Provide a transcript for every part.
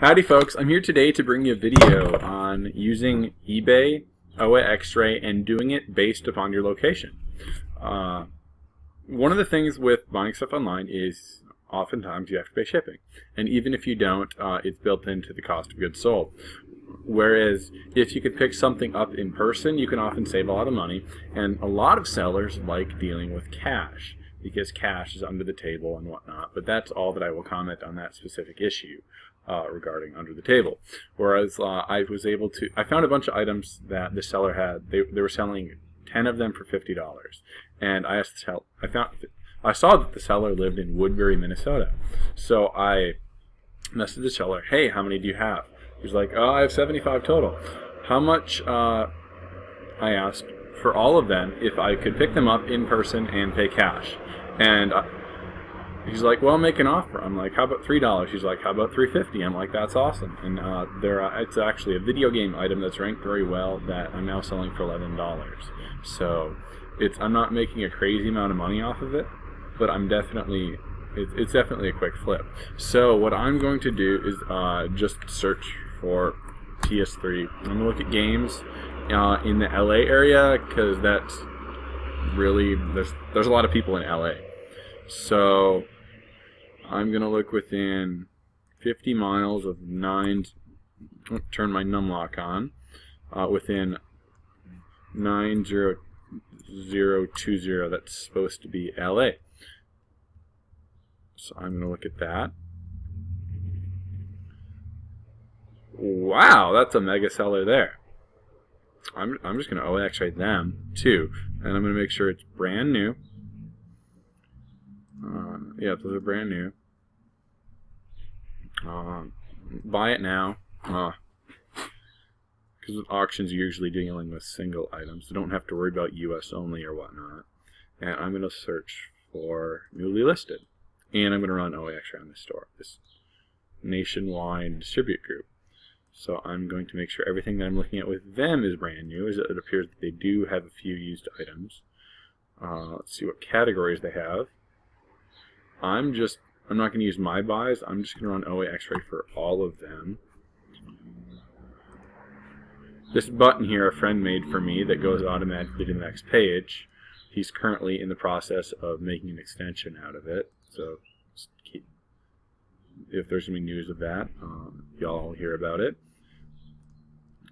Howdy folks, I'm here today to bring you a video on using eBay, OA X-Ray, and doing it based upon your location. One of the things with buying stuff online is oftentimes you have to pay shipping. And even if you don't, it's built into the cost of goods sold. Whereas if you could pick something up in person, you can often save a lot of money. And a lot of sellers like dealing with cash because cash is under the table and whatnot. But that's all that I will comment on that specific issue. Regarding under the table. Whereas I found a bunch of items that the seller had. They were selling 10 of them for $50. And I asked the seller, I saw that the seller lived in Woodbury, Minnesota. So I messaged the seller, hey, how many do you have? He's like, oh, I have 75 total. How much, I asked, for all of them, if I could pick them up in person and pay cash. And he's like, well, make an offer. I'm like, how about $3? He's like, how about $3.50? I'm like, that's awesome. And it's actually a video game item that's ranked very well that I'm now selling for $11. So I'm not making a crazy amount of money off of it, but it's definitely a quick flip. So what I'm going to do is just search for PS3. I'm going to look at games in the LA area because that's really, there's a lot of people in LA. So I'm going to look within 50 miles of turn my numlock on, within 90020, that's supposed to be LA. So I'm going to look at that. Wow, that's a mega seller there. I'm just going to OX rate them too, and I'm going to make sure it's brand new. Yeah, those are brand new. Buy it now. Because with auctions, you're usually dealing with single items. So don't have to worry about US only or whatnot. And I'm going to search for newly listed. And I'm going to run OAX around this store, this nationwide distribute group. So I'm going to make sure everything that I'm looking at with them is brand new, as it appears that they do have a few used items. Let's see what categories they have. I'm not going to use my buys. I'm just going to run OA X-Ray for all of them. This button here a friend made for me that goes automatically to the next page. He's currently in the process of making an extension out of it. So if there's any news of that, y'all will hear about it.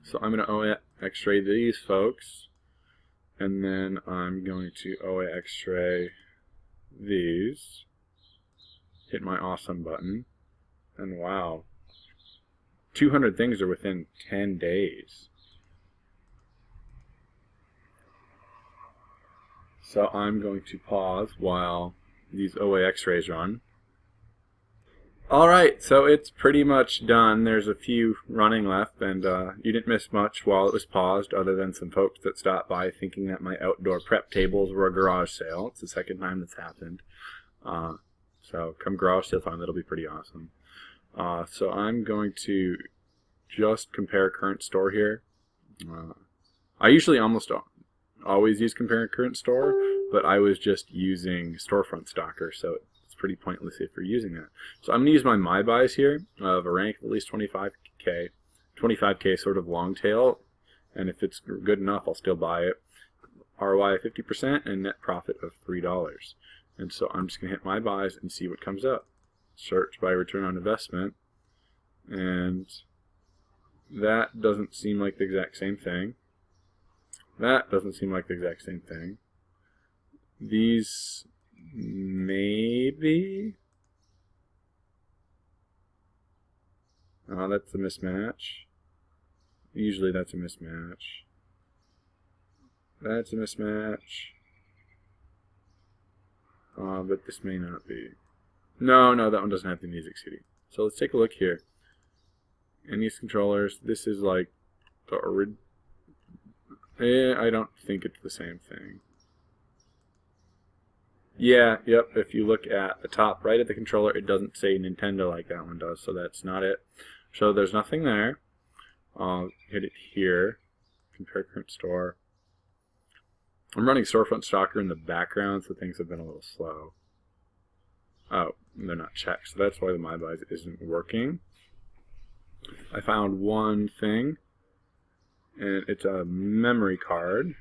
So I'm going to OA X-Ray these folks. And then I'm going to OA X-Ray these. Hit my awesome button, and wow, 200 things are within 10 days. So I'm going to pause while these OA X-rays run. Alright, so it's pretty much done. There's a few running left, and you didn't miss much while it was paused, other than some folks that stopped by thinking that my outdoor prep tables were a garage sale. It's the second time that's happened. So come garage sale time, that'll be pretty awesome. So I'm going to just compare current store here. I usually almost always use compare current store, but I was just using storefront stalker, so it's pretty pointless if you're using that. So I'm going to use my buys here of a rank of at least 25K sort of long tail, and if it's good enough, I'll still buy it. ROI 50% and net profit of $3. And so I'm just going to hit my buys and see what comes up. Search by return on investment. And that doesn't seem like the exact same thing. That doesn't seem like the exact same thing. These maybe. Oh, that's a mismatch. Usually that's a mismatch. That's a mismatch. But this may not be. No, that one doesn't have the music CD. So let's take a look here. And these controllers, this is like the original. I don't think it's the same thing. Yeah, yep, if you look at the top right of the controller, it doesn't say Nintendo like that one does, so that's not it. So there's nothing there. I'll hit it here. Compare current store. I'm running storefront stalker in the background, so things have been a little slow. Oh, they're not checked, so that's why the My Buys isn't working. I found one thing, and it's a memory card,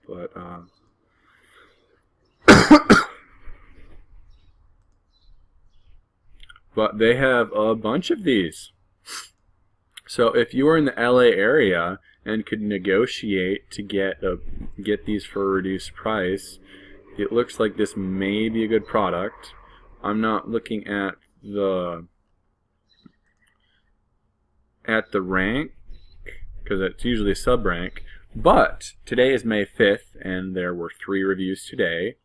but but they have a bunch of these. So if you were in the LA area and could negotiate to get these for a reduced price, it looks like this may be a good product. I'm not looking at the rank because it's usually a sub rank, but today is May 5th and there were 3 reviews today,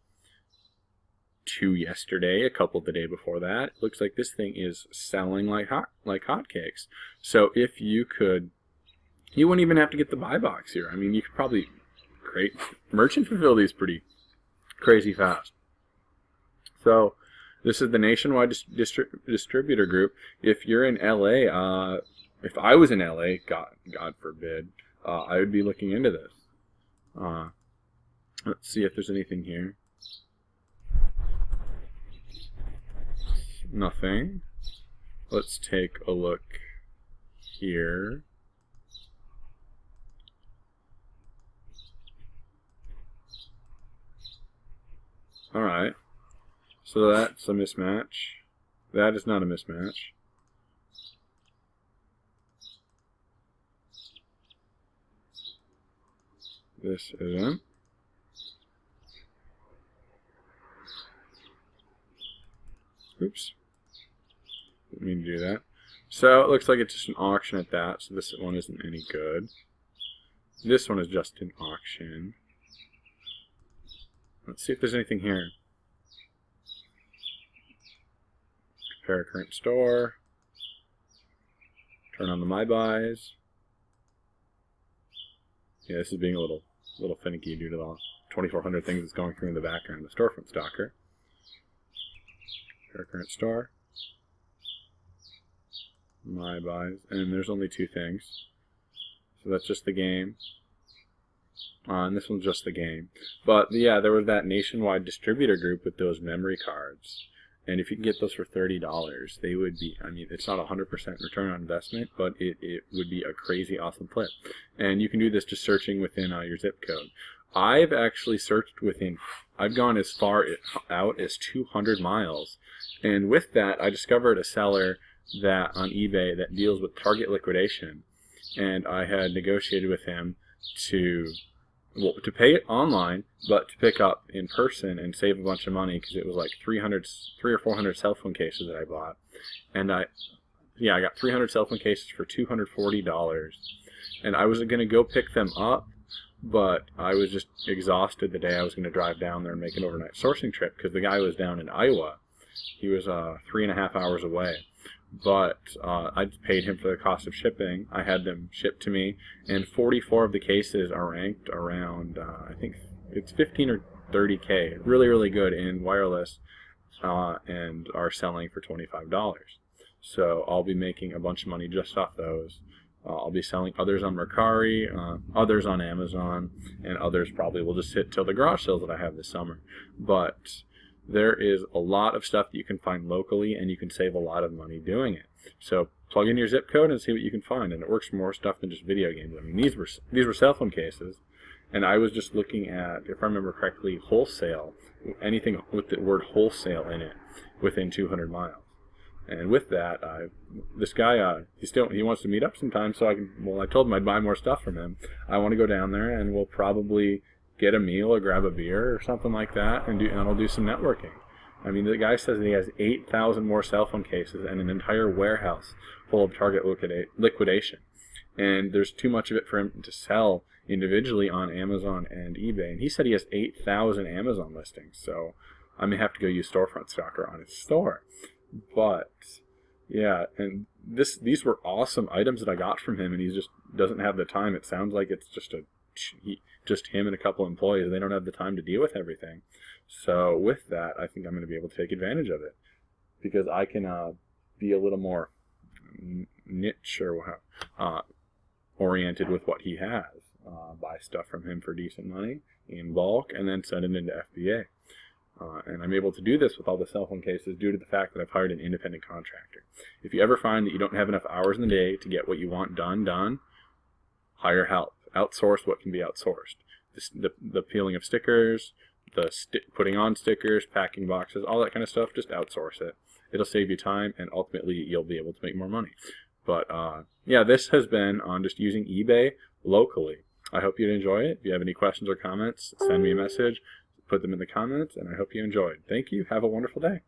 2 yesterday, a couple the day before that. It looks like this thing is selling like hotcakes. So if you could, you wouldn't even have to get the buy box here. I mean, you could probably create merchant fulfill these pretty crazy fast. So this is the Nationwide Distributor Group. If you're in LA, if I was in LA, God forbid, I would be looking into this. Let's see if there's anything here. Nothing. Let's take a look here. Alright. So that's a mismatch. That is not a mismatch. This isn't. Oops. Didn't mean to do that. So it looks like it's just an auction at that, so this one isn't any good. This one is just an auction. Let's see if there's anything here. Compare current store. Turn on the My Buys. Yeah, this is being a little finicky due to the 2,400 things that's going through in the background. The storefront stalker. Compare current store. My Buys. And there's only 2 things. So that's just the game. And this one's just the game. But yeah, there was that Nationwide Distributor Group with those memory cards. And if you can get those for $30, they would be, I mean, it's not 100% return on investment, but it would be a crazy awesome flip. And you can do this just searching within your zip code. I've actually searched within, I've gone as far out as 200 miles. And with that, I discovered a seller that on eBay that deals with target liquidation. And I had negotiated with him to pay it online, but to pick up in person and save a bunch of money because it was like 3 or 400 cell phone cases that I bought. And I got 300 cell phone cases for $240. And I was going to go pick them up, but I was just exhausted the day I was going to drive down there and make an overnight sourcing trip because the guy was down in Iowa. He was 3.5 hours away. But I paid him for the cost of shipping. I had them shipped to me, and 44 of the cases are ranked around, I think it's 15 or 30K. Really, really good in wireless, and are selling for $25. So I'll be making a bunch of money just off those. I'll be selling others on Mercari, others on Amazon, and others probably will just sit till the garage sales that I have this summer. But there is a lot of stuff that you can find locally, and you can save a lot of money doing it. So plug in your zip code and see what you can find, and it works for more stuff than just video games. I mean, these were cell phone cases, and I was just looking at, if I remember correctly, wholesale, anything with the word wholesale in it within 200 miles. And with that, this guy, he wants to meet up sometime, so I told him I'd buy more stuff from him. I want to go down there, and we'll probably get a meal or grab a beer or something like that, and I'll do some networking. I mean, the guy says that he has 8,000 more cell phone cases and an entire warehouse full of target liquidation. And there's too much of it for him to sell individually on Amazon and eBay. And he said he has 8,000 Amazon listings, so I may have to go use Storefront Stalker on his store. But yeah, and these were awesome items that I got from him, and he just doesn't have the time. It sounds like it's just him and a couple employees. They don't have the time to deal with everything. So with that, I think I'm going to be able to take advantage of it because I can be a little more niche or oriented with what he has. Buy stuff from him for decent money in bulk and then send it into FBA. And I'm able to do this with all the cell phone cases due to the fact that I've hired an independent contractor. If you ever find that you don't have enough hours in the day to get what you want done, hire help. Outsource what can be outsourced. The peeling of stickers, putting on stickers, packing boxes, all that kind of stuff, just outsource it. It'll save you time, and ultimately you'll be able to make more money. But yeah, this has been on just using eBay locally. I hope you enjoy it. If you have any questions or comments, send me a message, put them in the comments, and I hope you enjoyed. Thank you. Have a wonderful day.